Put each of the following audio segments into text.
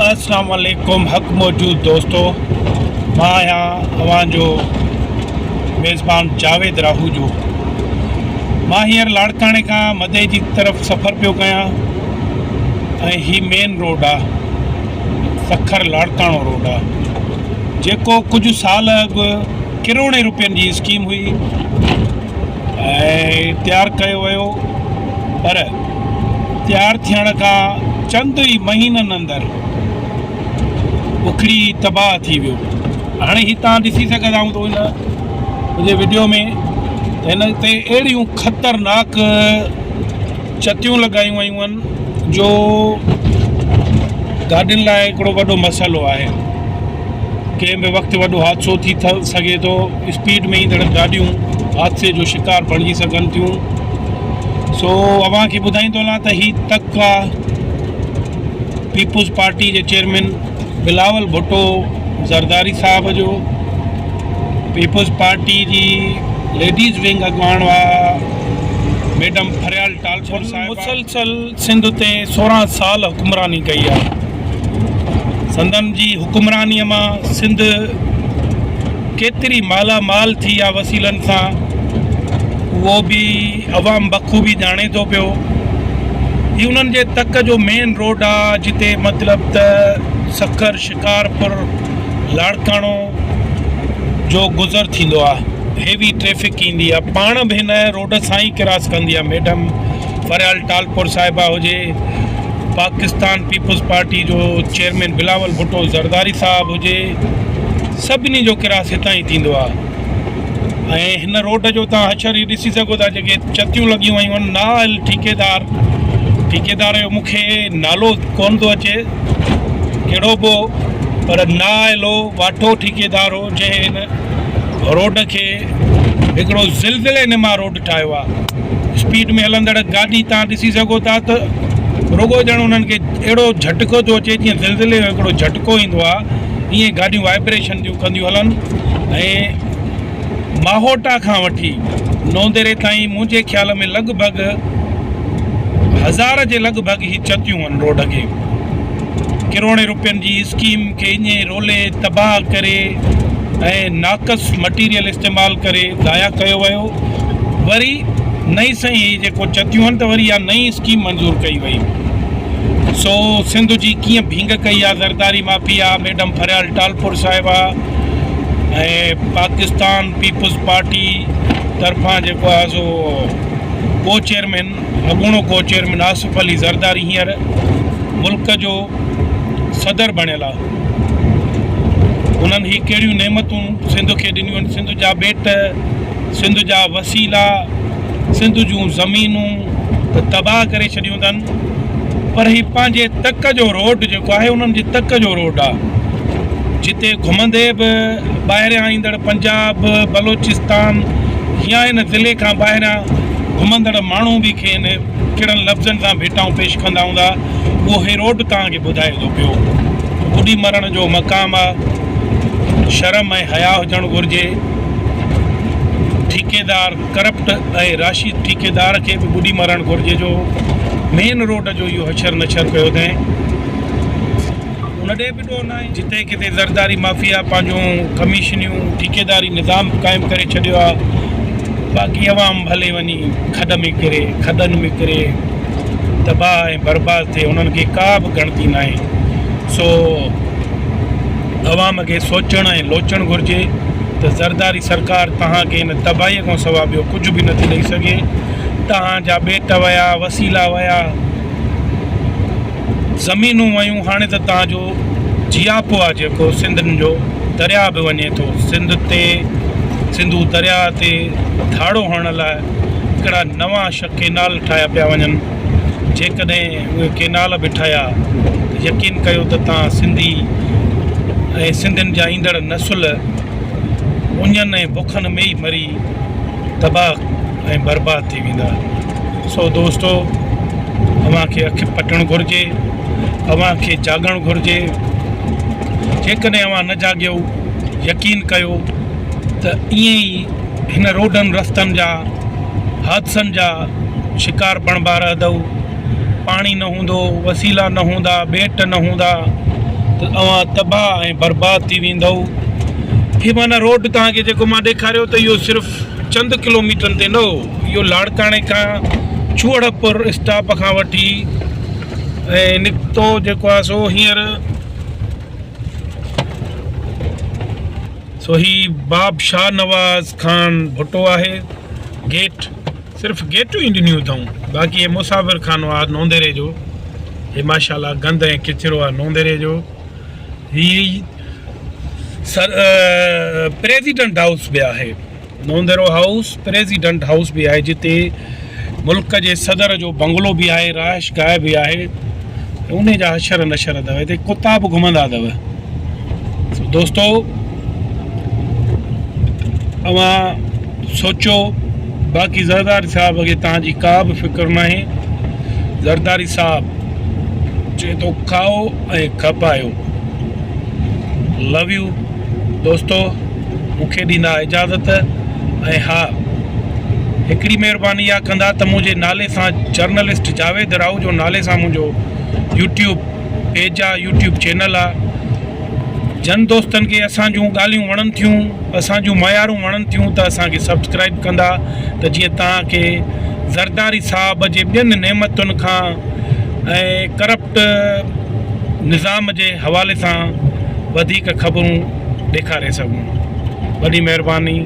अस्सलाम वालेकुम हक़ मौजूद दोस्तों, मां आहियां अवांजो मेज़बान जावेद राहूजो। मां हींअर लाड़काणे खां मदे जी तरफ़ सफ़र पियो कयां ऐं ही मेन रोड आहे, सखर लाड़काणो रोड आहे, जेको कुझु साल अॻु किरोड़े रुपयनि जी स्कीम हुई ऐं तयारु कयो वियो, पर तयारु थियण खां चंद ई महीननि अंदरि उखड़ी तबाह थी वियो। हाणे ही तव्हां ॾिसी सघंदा आहियो तो हिन मुंहिंजे वीडियो में हिन ते अहिड़ियूं ख़तरनाक चतियूं लॻायूं वयूं आहिनि जो गाॾियुनि लाइ हिकिड़ो वॾो मसइलो आहे। कंहिं बि वक़्तु वॾो हादसो थी सघे थो, स्पीड में ईंदड़ गाॾियूं हादसे जो शिकार बणिजी सघनि थियूं। सो अव्हां खे ॿुधाईंदो हलां त ही तक आहे पीपुल्स पार्टी जे चेयरमैन बिलावल भुट्टो ज़रदारी साहब जो। पीपुल्स पार्टी जी लेडीज़ विंग अॻवान मैडम फरियाल टालपुर साहिब मुसलसल सिंध ते 16 साल हुक्मरानी कई आहे। संदन जी हुक्मरानीअ मां सिंध केतिरी मालामाल थी आहे वसीलनि सां, उहो बि अवाम बख़ूबी ॼाणे थो पियो। ही उन्हनि जे तक जो मेन रोड आहे जिते मतिलबु त सखर शिकारपुर लाड़काणो जो गुज़र थींदो आहे, हेवी ट्रैफिक ईंदी आहे, पाण बि हिन रोड सां ई क्रॉस कंदी आहे। मैडम फरियाल टालपुर साहिबा हुजे, पाकिस्तान पीपुल्स पार्टी जो चेयरमैन बिलावल भुट्टो ज़रदारी साहब हुजे, सभिनी जो क्रॉस हितां ई थींदो आहे। ऐं हिन रोड जो तव्हां हशर ई ॾिसी सघो था, जेके चतियूं लॻियूं वयूं आहिनि। नाल ठेकेदार जो मूंखे नालो कोन थो अचे कहिड़ो बि, पर नाइलो वाठो ठेकेदार हो जंहिं हिन रोड खे हिकिड़ो ज़िलज़िले मां रोड ठाहियो आहे। स्पीड में हलंदड़ गाॾी तव्हां ॾिसी सघो था त रुॻो ॼण उन्हनि खे अहिड़ो झटको थो अचे जीअं ज़िलज़िले जो हिकिड़ो झटको ईंदो आहे, ईअं गाॾियूं वाइब्रेशन थियूं कंदियूं हलनि। ऐं माहोटा खां वठी नौंदेरे ताईं मुंहिंजे ख़्याल में लॻभॻि 1000 जे लॻभॻि ही चतियूं आहिनि रोड खे। किरोड़े रुपयनि जी स्कीम खे ईअं रोले तबाह करे ऐं नाक़स मटीरियल इस्तेमालु करे ज़ाया कयो वियो। वरी नई सही जेको चतियूं आहिनि त वरी इहा नई स्कीम मंज़ूरु कई वई। सो सिंध जी कीअं भींग कई आहे ज़रदारी माफ़िया मैडम फरियाल टालपुर साहिबा ऐं पाकिस्तान पीपुल्स पार्टी तरफ़ां जेको आहे सो को चेयरमैन अॻूणो को चेयरमैन आसिफ अली ज़रदारी हींअर मुल्क जो सदर बणियल आहे। उन्हनि ही कहिड़ियूं नेमतूं सिंध खे ॾिनियूं आहिनि, सिंध जा बेट, सिंध जा वसीला, सिंध जूं ज़मीनूं त तबाह करे छॾियूं अथनि। पर ही पंहिंजे तक जो रोड जेको आहे उन्हनि जे तक जो रोड आहे, जिते घुमंदे बि ॿाहिरियां ईंदड़ पंजाब बलोचिस्तान या हिन ज़िले खां ॿाहिरियां घुमंदड़ माण्हू बि खे कहिड़नि लफ़्ज़नि सां भेटाऊं पेश कंदा हूंदा, उहो हे रोड तव्हांखे ॿुधाए थो पियो। ॿुॾी मरण जो मक़ाम आहे, शर्म ऐं हया हुजणु घुरिजे। ठेकेदार करप्ट ऐं राशिद ठेकेदार खे बि ॿुॾी मरणु घुरिजे जो मेन रोड जो इहो हशर नशर कयो अथई। उन ॾे बि ॾोह न आहे जिते किथे ज़रदारी माफ़िया पंहिंजूं कमीशनियूं ठेकेदारी निज़ाम क़ाइमु करे छॾियो आहे। बाक़ी अवाम भले वञी खॾनि में किरे तबाह ऐं बर्बाद थिए, उन्हनि खे का बि गणती न आहे। सो अवाम खे सोचणु ऐं लोचणु घुरिजे त ज़रदारी सरकार तव्हांखे हिन तबाहीअ खां सवाइ ॿियो कुझु बि नथी ॾेई सघे। तव्हांजा बेट विया, वसीला विया, ज़मीनूं वयूं, हाणे त तव्हांजो जियापो आहे जेको सिंधनि जो दरिया बि वञे थो। सिंधू दरिया ते धाड़ो हणण लाइ हिकिड़ा नवां केनाल ठाहिया पिया वञनि। जेकॾहिं उहे केनाल बि ठाहिया त यकीन कयो त तव्हां सिंधी ऐं सिंधियुनि जा ईंदड़ नसुल उञनि ऐं बुखनि में ई मरी तबाह ऐं बर्बाद थी वेंदा। सो दोस्तो, अव्हांखे अखि पटणु घुरिजे, अव्हांखे जाॻणु घुरिजे। जेकॾहिं अव्हां न जाॻियो, यकीन कयो त ईअं ई हिन रोडनि रस्तनि जा हादसनि जा शिकार बणिबा रहंदव। पाणी न हूंदो, वसीला न हूंदा, बेट न हूंदा, त अवां तबाह ऐं बर्बाद थी वेंदव। हीअ माना रोड तव्हांखे जेको मां ॾेखारियो त इहो सिर्फ़ु चंद किलोमीटरनि ते न हो, इहो लाड़काणे खां चूहड़पुर स्टॉप खां वठी ऐं निकितो जेको आहे सो हींअर सो ही बाब शाह नवाज़ खान भुट्टो आहे। गेट सिर्फ़ु गेटूं ई ॾिनियूं अथऊं, बाक़ी हे मुसाफ़िर खानो आहे नौंदेरे जो। हे माशाल्लाह गंद ऐं किचिरो आहे नौंदेरे जो। ही प्रेसिडेंट हाउस बि आहे, नौंदेरो हाउस प्रेसिडेंट हाउस बि आहे, जिते मुल्क जे सदर जो बंगलो बि आहे, रहाइश गाह बि आहे। उन जा अशर नशर अथव, हिते कुता बि घुमंदा अथव। दोस्तो अवां सोचो, बाक़ी ज़रदारी साहब खे तव्हांजी का बि फ़िक्र न आहे। ज़रदारी साहब चए थो खाओ ऐं खपायो। लव यू दोस्तो, मूंखे ॾींदा इजाज़त। ऐं हा, हिकिड़ी महिरबानी इहा कंदा त मुंहिंजे नाले सां जर्नलिस्ट जावेद राव जो नाले सां मुंहिंजो यूट्यूब पेज आहे, यूट्यूब चैनल आहे। जन दोस्तनि खे असांजूं ॻाल्हियूं वणनि थियूं, असांजूं मयारूं वणनि थियूं त असांखे सब्सक्राइब कंदा, त जीअं तव्हांखे ज़रदारी साहब जे ॿियनि नेमतुनि खां ऐं करप्ट निज़ाम जे हवाले सां वधीक ख़बरूं ॾेखारे सघूं। वॾी महिरबानी।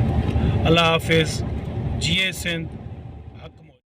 अल्लाह हाफ़िज़। जीए सिंध।